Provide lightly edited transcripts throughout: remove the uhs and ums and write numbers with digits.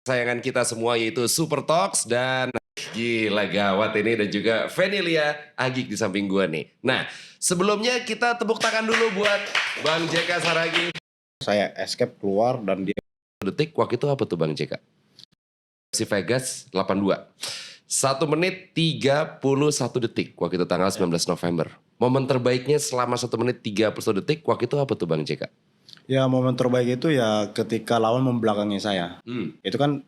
Sayangan kita semua yaitu Super Talks dan gila gawat ini dan juga Venilia Agik di samping gua nih. Nah, sebelumnya kita tepuk tangan dulu buat Bang JK Saragih. Saya escape keluar dan dia Detik waktu itu apa tuh Bang JK? Si Vegas 82. 1 menit 31 detik waktu itu tanggal 19 November. Momen terbaiknya selama 1 menit 31 detik waktu itu apa tuh Bang JK? ya momen terbaik itu ya ketika lawan membelakangi saya. Itu kan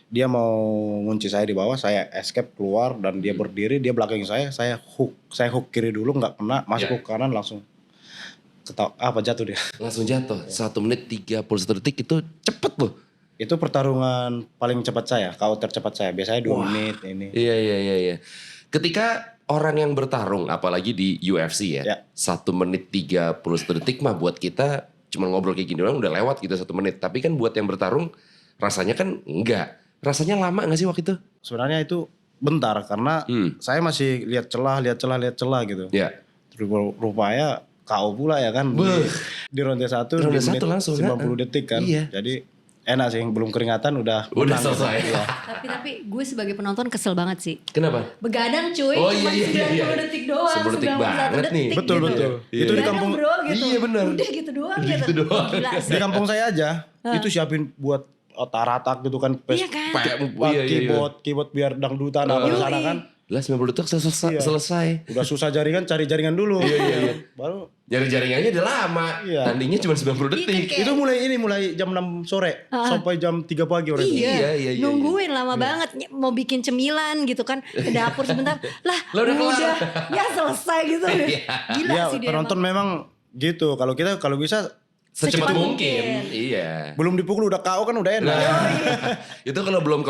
dia mau ngunci saya di bawah, saya escape keluar dan dia berdiri, dia belakangi saya hook kiri dulu nggak kena, masuk hook kanan langsung jatuh dia. Langsung jatuh. 1 menit 31 detik itu cepet loh. Itu pertarungan paling cepat saya, KO tercepat saya. Biasanya 2 menit ini. Iya. Ketika orang yang bertarung, apalagi di UFC ya. 1 menit 31 detik mah buat kita cuma ngobrol kayak gini doang udah lewat gitu 1 menit. Tapi kan buat yang bertarung rasanya kan enggak. Rasanya lama gak sih waktu itu? Sebenarnya itu bentar karena saya masih lihat celah gitu. Ya. Rupanya KO pula ya kan di ronde 1 di Ronde menit 1 langsung 90 detik kan. Iya. Jadi enak sih, belum keringatan udah menang. Selesai. Iya. Tapi gue sebagai penonton kesel banget sih. Kenapa? Begadang cuy, Oh, cuma iya. 90 detik doang. 10 detik 91 banget nih. detik Betul. gitu. Iya. Itu di Begadang, kampung bro, gitu. Iya, bener. Udah gitu doang Gitu doang. Gila sih. di kampung saya aja itu siapin buat taratak gitu kan. Iya kan? Keyboard biar dangdutan apa di sana kan. Lah 90 detik selesai. Udah susah jaringan, cari jaringan dulu. Iya. Baru Nyari jaringannya udah lama. Iya. Tandingnya cuma 90 detik. Kayak- itu mulai jam 6 sore sampai jam 3 pagi orang itu. Iya. Nungguin lama banget mau bikin cemilan gitu kan ke dapur sebentar. Lah Lah, udah kelar. ya selesai gitu. Gila Ya sih dia. penonton memang gitu. Kalau bisa Secepat Secepat mungkin. mungkin. Iya. belum dipukul udah KO kan udah enak. Itu kalau belum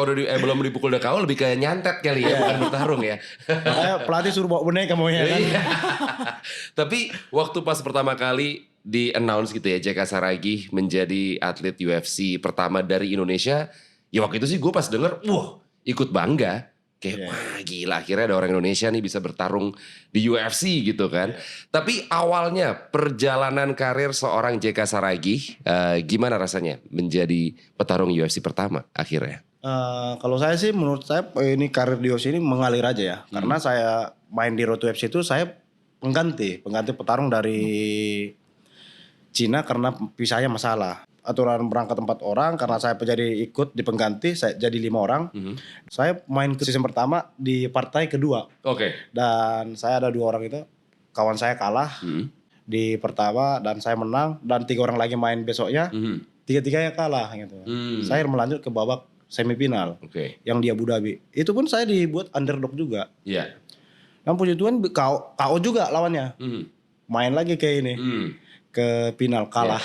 dipukul udah KO lebih kayak nyantet kali ya, bukan bertarung ya. Makanya pelatih suruh bawa boneka maunya kan. Iya. Tapi waktu pas pertama kali di announce gitu ya JK Saragih menjadi atlet UFC pertama dari Indonesia, ya waktu itu sih gue pas denger, wah ikut bangga. Kayak wah gila akhirnya ada orang Indonesia nih bisa bertarung di UFC gitu kan. Tapi awalnya perjalanan karir seorang JK Saragih gimana rasanya menjadi petarung UFC pertama akhirnya? Kalau saya sih menurut saya ini karir di UFC ini mengalir aja ya. Karena saya main di Road to UFC itu saya pengganti petarung dari Cina karena visanya masalah. Aturan berangkat 4 orang karena saya jadi ikut di pengganti saya jadi 5 orang. Saya main ke season pertama di partai kedua. Oke. Dan saya ada 2 orang itu kawan saya kalah di pertama dan saya menang dan 3 orang lagi main besoknya. Tiga-tiganya kalah gitu. Saya melanjut ke babak semifinal yang di Abu Dhabi. Itu pun saya dibuat underdog juga. Iya. Dan puji Tuhan KO juga lawannya. Main lagi ke ini. Ke final kalah.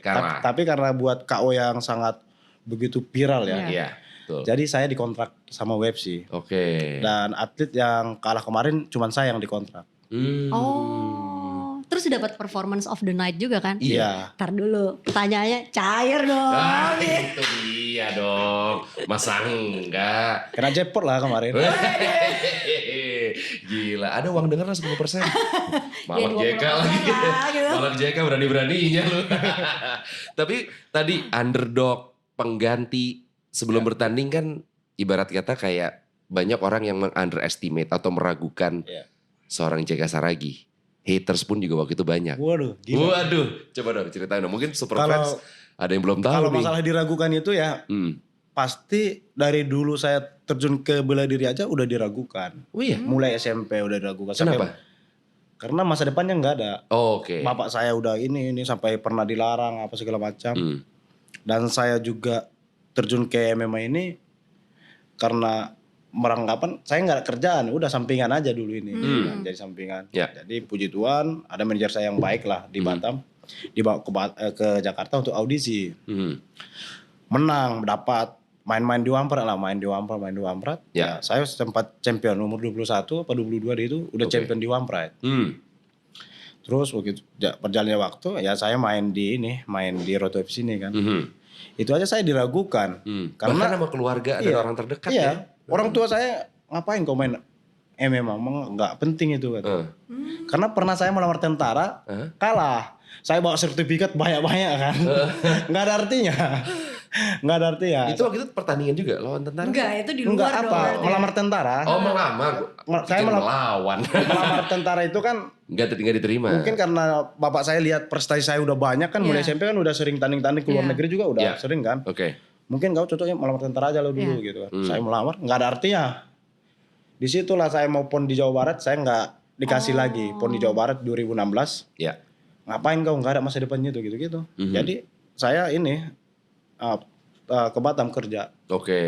Kalah. Tapi karena buat KO yang sangat begitu viral ya. Iya. Betul. Jadi saya dikontrak sama UFC. Oke. Dan atlet yang kalah kemarin cuman saya yang dikontrak. Oh, terus dapat performance of the night juga kan? Iya. Ntar dulu, pertanyaannya cair dong. Itu dia dong. Masa enggak? Kena jackpot lah kemarin. Gila, ada uang denger lah 10%. Malak Ya, JK 20% lagi. lah, gitu. Malak JK berani-beraninya lu. Tapi tadi underdog, pengganti sebelum bertanding kan ibarat kata kayak banyak orang yang meng-underestimate atau meragukan seorang JK Saragih. Haters pun juga waktu itu banyak. Waduh, gila. Waduh, coba dong ceritain dong. Mungkin super Kalau- fans ada yang belum tahu Kalau nih. masalah diragukan itu ya pasti dari dulu saya terjun ke bela diri aja udah diragukan. Oh iya? Mulai SMP udah diragukan. Kenapa? Karena masa depannya nggak ada. Oh, oke. Bapak saya udah ini sampai pernah dilarang apa segala macam. Dan saya juga terjun ke MMA ini karena meranggapan saya nggak ada kerjaan, udah sampingan aja dulu ini. Nah, jadi sampingan. Ya. Jadi puji Tuhan ada manajer saya yang baik lah di Batam, dibawa ke Jakarta untuk audisi. Menang, dapat main-main di Wamprat lah, main di Wamprat. Ya. Ya, saya sempat champion umur 21 atau 22 itu udah champion di Wamprat. Terus begitu berjalannya waktu ya saya main di Road to UFC ini kan. Itu aja saya diragukan. Karena bahkan sama keluarga dan orang terdekat ya. Orang tua saya ngapain kau main MMA? Nggak penting itu kata. Karena pernah saya melamar tentara, kalah. Saya bawa sertifikat banyak-banyak kan. Nggak ada artinya. Nggak ada arti ya. Itu waktu itu pertandingan juga lawan tentara? Enggak, itu di Enggak luar dong. apa, berarti. melamar tentara. Oh melamar. Saya Pikir melawan. Melamar tentara itu kan Nggak diterima. mungkin karena bapak saya lihat prestasi saya udah banyak kan, mulai Iya. SMP kan udah sering tanding-tanding ke luar Iya. negeri juga udah Iya. sering kan. Oke. Mungkin kau cocoknya melamar tentara aja lo dulu gitu kan. Saya melamar, nggak ada artinya. Disitulah saya mau pon di Jawa Barat, saya nggak dikasih lagi. Pon di Jawa Barat 2016. Ya. Ngapain kau, nggak ada masa depannya tuh gitu-gitu. Jadi saya ini ke Batam kerja Oke.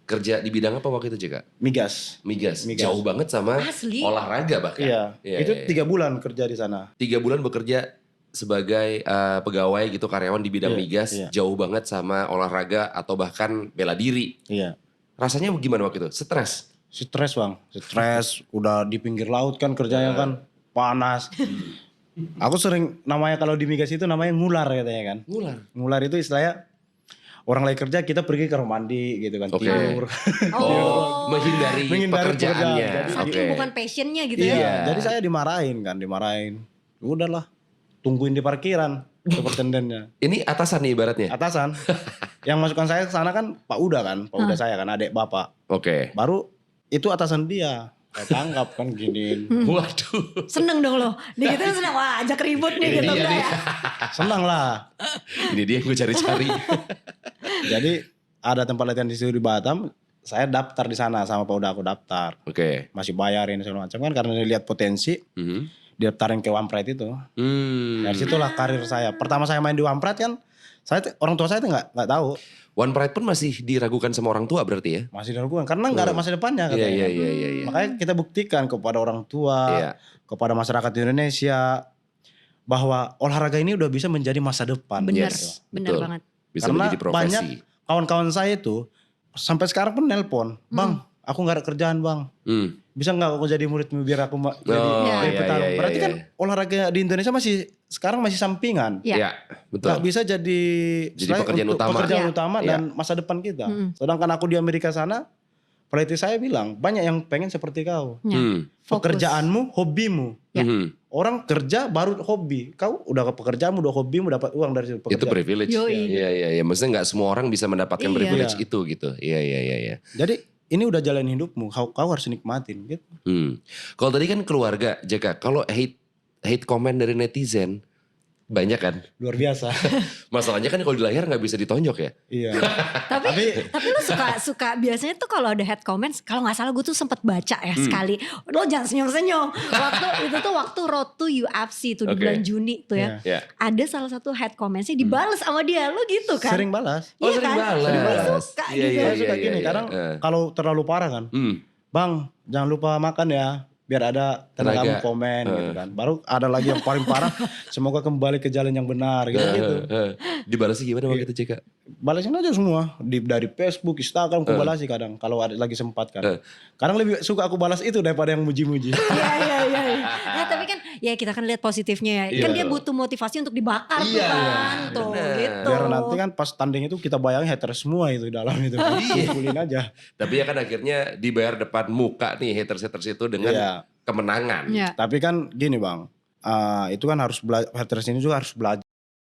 Kerja di bidang apa waktu itu JK? migas. Migas. Migas. Jauh banget sama Asli. olahraga bahkan. Iya. Itu 3 bulan kerja di sana. 3 bulan bekerja sebagai pegawai gitu, karyawan di bidang Iya, migas, iya. jauh banget sama olahraga atau bahkan bela diri. Iya. Rasanya gimana waktu itu? Stres? Stres bang, stres. Udah di pinggir laut kan kerjanya kan panas. Aku sering namanya kalau di migas itu namanya ngular katanya kan. Ngular. Ngular itu istilahnya orang lagi kerja kita pergi ke rumah mandi gitu kan, Oke. tidur. Oh, menghindari Menghindari pekerjaannya. pekerjaan. Saking Oke. bukan passionnya gitu Iya. ya. Jadi saya dimarahin. Udahlah, tungguin di parkiran supertendennya. Ini atasan nih ibaratnya. Atasan. Yang masukkan saya ke sana kan Pak Uda kan, Pak Uda saya kan adik bapak. Oke. Baru itu atasan dia. Saya tangkap kan giniin. Waduh. Seneng dong lo. Dia gitu seneng, wah ajak ribut nih gitu. Ini dia Enggak nih. ya? Senang lah. Ini dia yang gue cari-cari. Jadi ada tempat latihan di situ di Batam, saya daftar di sana sama Pak Uda, aku daftar. Oke. Masih bayarin segala macam kan karena dia lihat potensi, Mhm. didaftarin ke Wampret itu. Hmm. Dari situlah karir saya. Pertama saya main di Wampret kan, orang tua saya tuh nggak tahu, One Pride pun masih diragukan sama orang tua berarti ya? masih diragukan karena nggak ada masa depannya Iya, katanya. iya, kan. iya, iya. Iya. Makanya kita buktikan kepada orang tua, Iya. kepada masyarakat Indonesia bahwa olahraga ini udah bisa menjadi masa depan. Benar, Yes, benar betul. banget. Bisa Karena menjadi profesi. banyak kawan-kawan saya itu sampai sekarang pun nelpon, bang, aku nggak ada kerjaan bang. Hmm. Bisa nggak aku jadi muridmu biar aku jadi Oh, iya, petarung. iya, Berarti iya, kan olahraga di Indonesia sekarang masih sampingan. Iya. Iya, betul. Nggak bisa jadi selain pekerjaan untuk utama. pekerjaan Iya. utama Iya. dan masa depan kita. Mm-mm. Sedangkan aku di Amerika sana, pelatih saya bilang banyak yang pengen seperti kau. Ya. Hmm. Fokus. Pekerjaanmu, hobimu. Ya. Mhm. Orang kerja baru hobi. Kau udah ke pekerjaanmu, udah hobimu, dapat uang dari situ. Itu pekerjaan. privilege. Yoi. Iya, iya, iya. Maksudnya nggak semua orang bisa mendapatkan Iya. privilege Iya. itu gitu. Iya, iya, iya, iya. Jadi ini udah jalan hidupmu, kau harus nikmatin gitu. Hmm. Kalau tadi kan keluarga, JK. Kalau hate comment dari netizen banyak kan? Luar biasa. Masalahnya kan kalau di layar nggak bisa ditonjok ya. Iya. Tapi lu suka biasanya tuh kalau ada head comments, kalau nggak salah gue tuh sempet baca ya sekali. Lo jangan senyum-senyum. Waktu Road to UFC tuh di Oke. bulan Juni tuh ya. Ya. Ada salah satu head commentsnya dibales sama dia. Lo gitu kan? Sering balas. Oh, Iya sering kan? balas. Gue suka Iya, gitu. iya, Saya suka gini, iya. kadang Eh. kalau terlalu parah kan. Hmm. Bang, jangan lupa makan ya. Biar ada Tenaga. tenagamu komen gitu kan. Baru ada lagi yang paling parah. Semoga kembali ke jalan yang benar gitu. Dibalasnya gimana Iya. waktu itu JK? Balasin aja semua. Dari Facebook, Instagram aku balasi kadang. Kalau ada lagi sempat kan. Kadang lebih suka aku balas itu daripada yang muji-muji. Iya. Nah, tapi kan ya kita kan lihat positifnya ya. Kan Iya. dia butuh motivasi untuk dibakar tuh Iya, kan. Tuh benar. gitu. Biar nanti kan pas tanding itu kita bayangin haters semua itu di dalam itu. Iya. Kumpulin aja. Tapi ya kan akhirnya dibayar depan muka nih haters-haters itu dengan Iya. kemenangan. Ya. Tapi kan gini bang. Itu kan harus haters ini juga harus belajar.